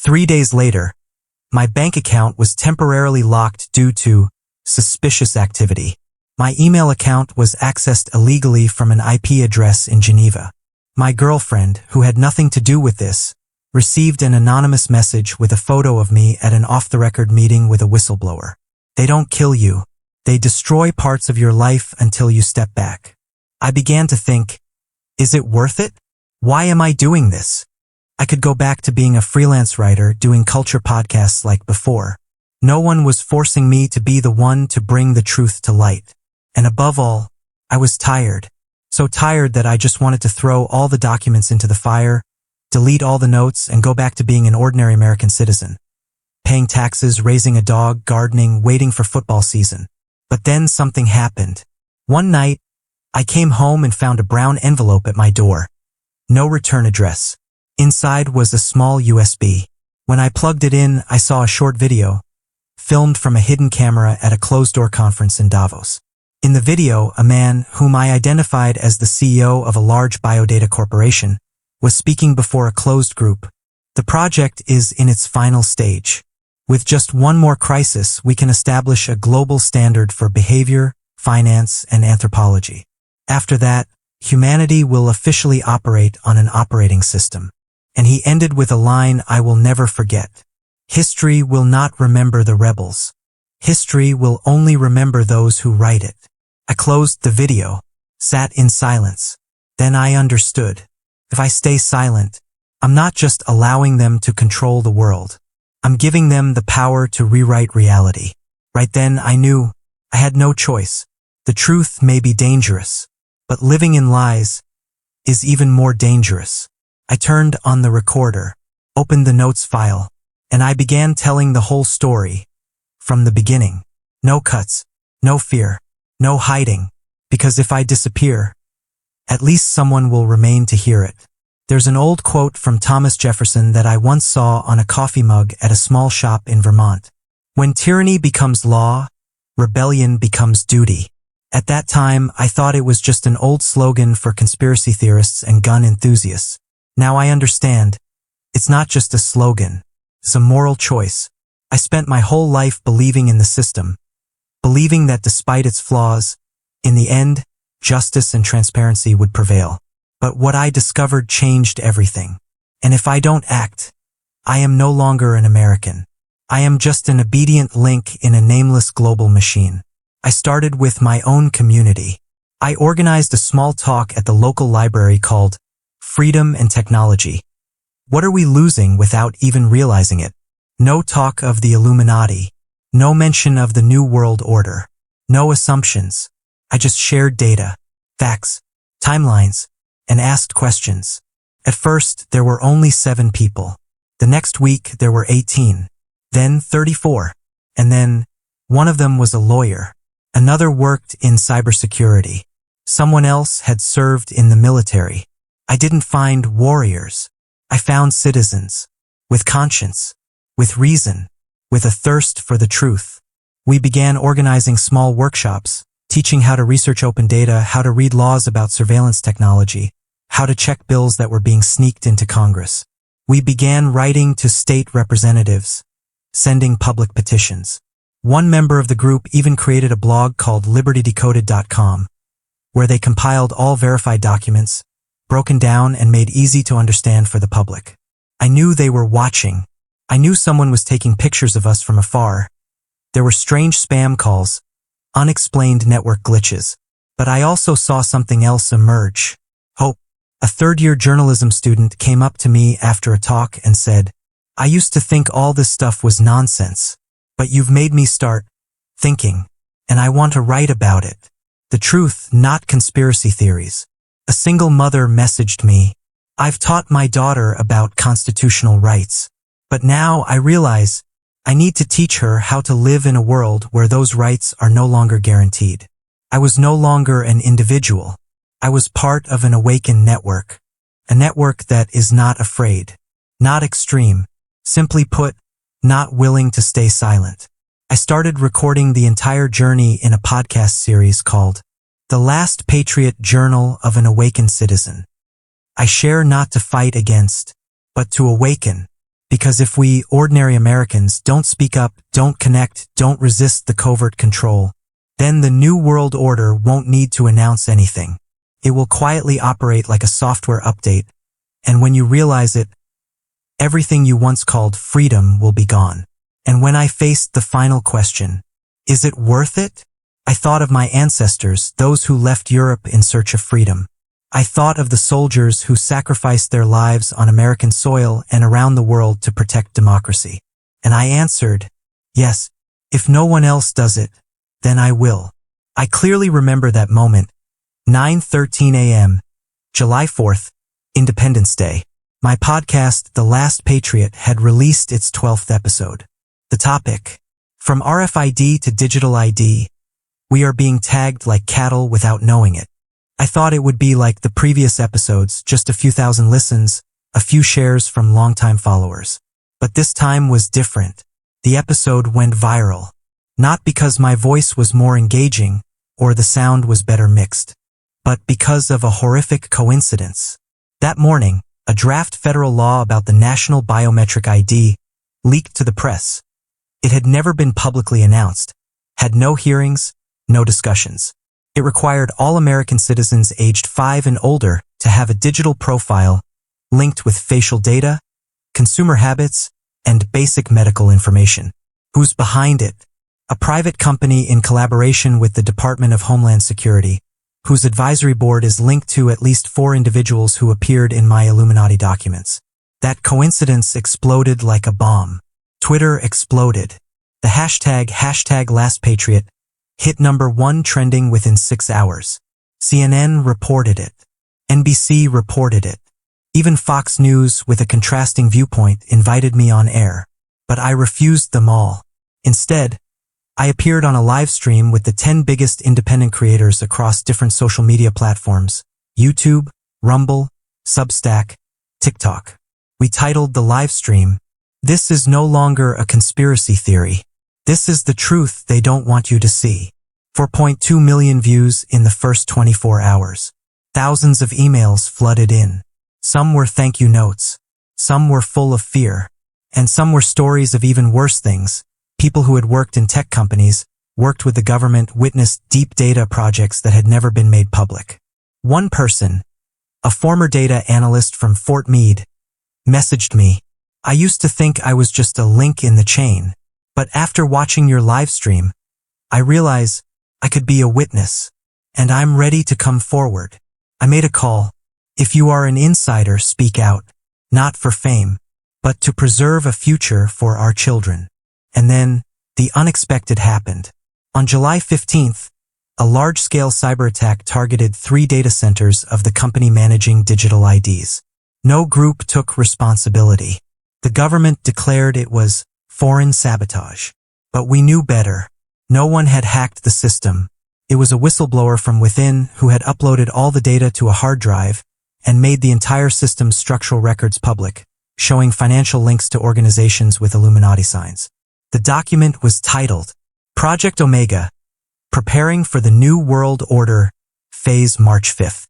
3 days later, my bank account was temporarily locked due to suspicious activity. My email account was accessed illegally from an IP address in Geneva. My girlfriend, who had nothing to do with this, received an anonymous message with a photo of me at an off-the-record meeting with a whistleblower. They don't kill you. They destroy parts of your life until you step back. I began to think, is it worth it? Why am I doing this? I could go back to being a freelance writer doing culture podcasts like before. No one was forcing me to be the one to bring the truth to light. And above all, I was tired. So tired that I just wanted to throw all the documents into the fire, delete all the notes, and go back to being an ordinary American citizen. Paying taxes, raising a dog, gardening, waiting for football season. But then something happened. One night, I came home and found a brown envelope at my door. No return address. Inside was a small USB. When I plugged it in, I saw a short video, filmed from a hidden camera at a closed-door conference in Davos. In the video, a man, whom I identified as the CEO of a large biodata corporation, was speaking before a closed group. The project is in its final stage. With just one more crisis, we can establish a global standard for behavior, finance, and anthropology. After that, humanity will officially operate on an operating system. And he ended with a line I will never forget. History will not remember the rebels. History will only remember those who write it. I closed the video, sat in silence. Then I understood. If I stay silent, I'm not just allowing them to control the world. I'm giving them the power to rewrite reality. Right then I knew I had no choice. The truth may be dangerous, but living in lies is even more dangerous. I turned on the recorder, opened the notes file, and I began telling the whole story from the beginning. No cuts, no fear, no hiding, because if I disappear, at least someone will remain to hear it. There's an old quote from Thomas Jefferson that I once saw on a coffee mug at a small shop in Vermont. When tyranny becomes law, rebellion becomes duty. At that time, I thought it was just an old slogan for conspiracy theorists and gun enthusiasts. Now I understand. It's not just a slogan. It's a moral choice. I spent my whole life believing in the system, believing that despite its flaws, in the end, justice and transparency would prevail. But what I discovered changed everything. And if I don't act, I am no longer an American. I am just an obedient link in a nameless global machine. I started with my own community. I organized a small talk at the local library called Freedom and Technology. What are we losing without even realizing it? No talk of the Illuminati. No mention of the New World Order. No assumptions. I just shared data, facts, timelines, and asked questions. At first, there were only 7 people. The next week, there were 18. Then 34. And then, one of them was a lawyer. Another worked in cybersecurity. Someone else had served in the military. I didn't find warriors. I found citizens. With conscience. With reason. With a thirst for the truth. We began organizing small workshops, teaching how to research open data, how to read laws about surveillance technology, how to check bills that were being sneaked into Congress. We began writing to state representatives, sending public petitions. One member of the group even created a blog called libertydecoded.com, where they compiled all verified documents, broken down and made easy to understand for the public. I knew they were watching. I knew someone was taking pictures of us from afar. There were strange spam calls, unexplained network glitches. But I also saw something else emerge. Hope. A third-year journalism student came up to me after a talk and said, "I used to think all this stuff was nonsense, but you've made me start thinking, and I want to write about it. The truth, not conspiracy theories." A single mother messaged me, "I've taught my daughter about constitutional rights, but now I realize I need to teach her how to live in a world where those rights are no longer guaranteed." I was no longer an individual. I was part of an awakened network. A network that is not afraid, not extreme, simply put, not willing to stay silent. I started recording the entire journey in a podcast series called The Last Patriot Journal of an Awakened Citizen. I share not to fight against, but to awaken, Because if we, ordinary Americans, don't speak up, don't connect, don't resist the covert control, then the New World Order won't need to announce anything. It will quietly operate like a software update, and when you realize it, everything you once called freedom will be gone. And when I faced the final question, is it worth it? I thought of my ancestors, those who left Europe in search of freedom. I thought of the soldiers who sacrificed their lives on American soil and around the world to protect democracy. And I answered, yes, if no one else does it, then I will. I clearly remember that moment, 9:13 a.m., July 4th, Independence Day. My podcast, The Last Patriot, had released its 12th episode. The topic, from RFID to digital ID, we are being tagged like cattle without knowing it. I thought it would be like the previous episodes, just a few thousand listens, a few shares from longtime followers. But this time was different. The episode went viral. Not because my voice was more engaging or the sound was better mixed, but because of a horrific coincidence. That morning, a draft federal law about the National Biometric ID leaked to the press. It had never been publicly announced, had no hearings, no discussions. It required all American citizens aged 5 and older to have a digital profile linked with facial data, consumer habits, and basic medical information. Who's behind it? A private company in collaboration with the Department of Homeland Security, whose advisory board is linked to at least 4 individuals who appeared in my Illuminati documents. That coincidence exploded like a bomb. Twitter exploded. The hashtag #LastPatriot hit #1 trending within 6 hours. CNN reported it. NBC reported it. Even Fox News, with a contrasting viewpoint, invited me on air. But I refused them all. Instead, I appeared on a live stream with the 10 biggest independent creators across different social media platforms: YouTube, Rumble, Substack, TikTok. We titled the live stream, "This is no longer a conspiracy theory. This is the truth they don't want you to see." 4.2 million views in the first 24 hours. Thousands of emails flooded in. Some were thank you notes. Some were full of fear. And some were stories of even worse things. People who had worked in tech companies, worked with the government, witnessed deep data projects that had never been made public. One person, a former data analyst from Fort Meade, messaged me, "I used to think I was just a link in the chain. But after watching your live stream, I realize I could be a witness, and I'm ready to come forward." I made a call. If you are an insider, speak out, not for fame, but to preserve a future for our children. And then, the unexpected happened. On July 15th, a large-scale cyber attack targeted 3 data centers of the company managing digital IDs. No group took responsibility. The government declared it was foreign sabotage. But we knew better. No one had hacked the system. It was a whistleblower from within who had uploaded all the data to a hard drive and made the entire system's structural records public, showing financial links to organizations with Illuminati signs. The document was titled, Project Omega, Preparing for the New World Order, Phase March 5th.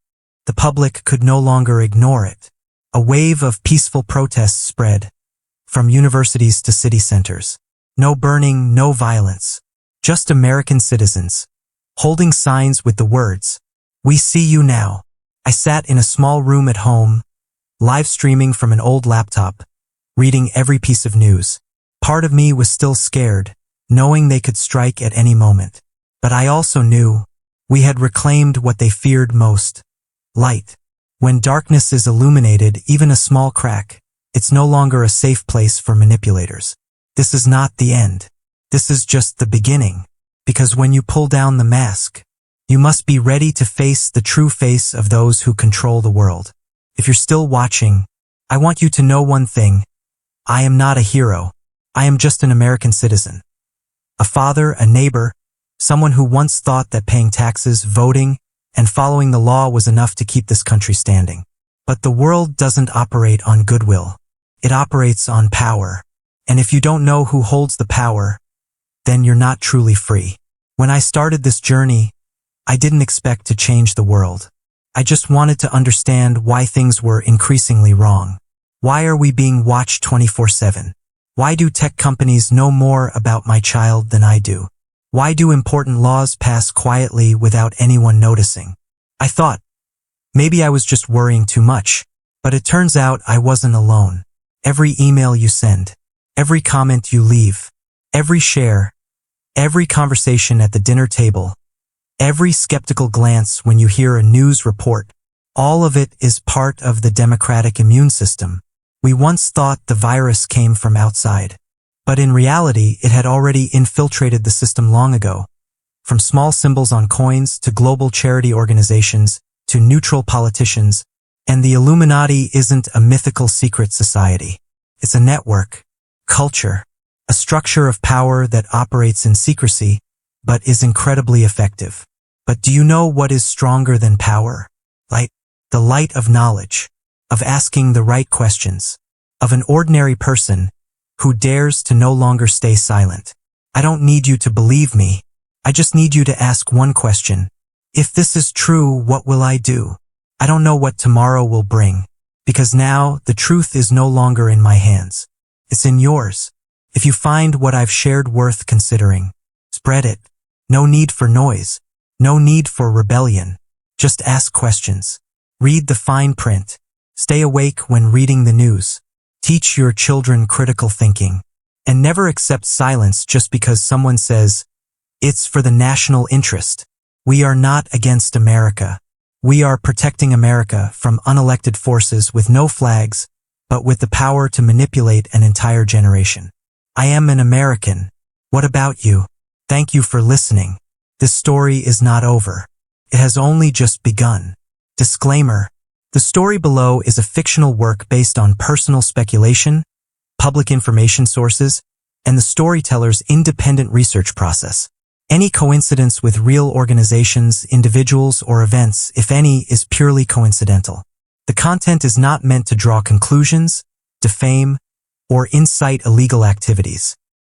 The public could no longer ignore it. A wave of peaceful protests spread, from universities to city centers. No burning, no violence. Just American citizens, holding signs with the words, "We see you now." I sat in a small room at home, live streaming from an old laptop, reading every piece of news. Part of me was still scared, knowing they could strike at any moment. But I also knew we had reclaimed what they feared most: light. When darkness is illuminated, even a small crack, it's no longer a safe place for manipulators. This is not the end. This is just the beginning. Because when you pull down the mask, you must be ready to face the true face of those who control the world. If you're still watching, I want you to know one thing. I am not a hero. I am just an American citizen. A father, a neighbor, someone who once thought that paying taxes, voting, and following the law was enough to keep this country standing. But the world doesn't operate on goodwill. It operates on power. And if you don't know who holds the power, then you're not truly free. When I started this journey, I didn't expect to change the world. I just wanted to understand why things were increasingly wrong. Why are we being watched 24/7? Why do tech companies know more about my child than I do? Why do important laws pass quietly without anyone noticing? I thought, maybe I was just worrying too much, but it turns out I wasn't alone. Every email you send, every comment you leave, every share, every conversation at the dinner table, every skeptical glance when you hear a news report, all of it is part of the democratic immune system. We once thought the virus came from outside, but in reality it had already infiltrated the system long ago. From small symbols on coins to global charity organizations to neutral politicians, and the Illuminati isn't a mythical secret society. It's a network, culture, a structure of power that operates in secrecy, but is incredibly effective. But do you know what is stronger than power? Light. The light of knowledge, of asking the right questions, of an ordinary person who dares to no longer stay silent. I don't need you to believe me. I just need you to ask one question. If this is true, what will I do? I don't know what tomorrow will bring, because now the truth is no longer in my hands. It's in yours. If you find what I've shared worth considering, spread it. No need for noise. No need for rebellion. Just ask questions. Read the fine print. Stay awake when reading the news. Teach your children critical thinking. And never accept silence just because someone says, it's for the national interest. We are not against America. We are protecting America from unelected forces with no flags, but with the power to manipulate an entire generation. I am an American. What about you? Thank you for listening. This story is not over. It has only just begun. Disclaimer. The story below is a fictional work based on personal speculation, public information sources, and the storyteller's independent research process. Any coincidence with real organizations, individuals, or events, if any, is purely coincidental. The content is not meant to draw conclusions, defame, or incite illegal activities.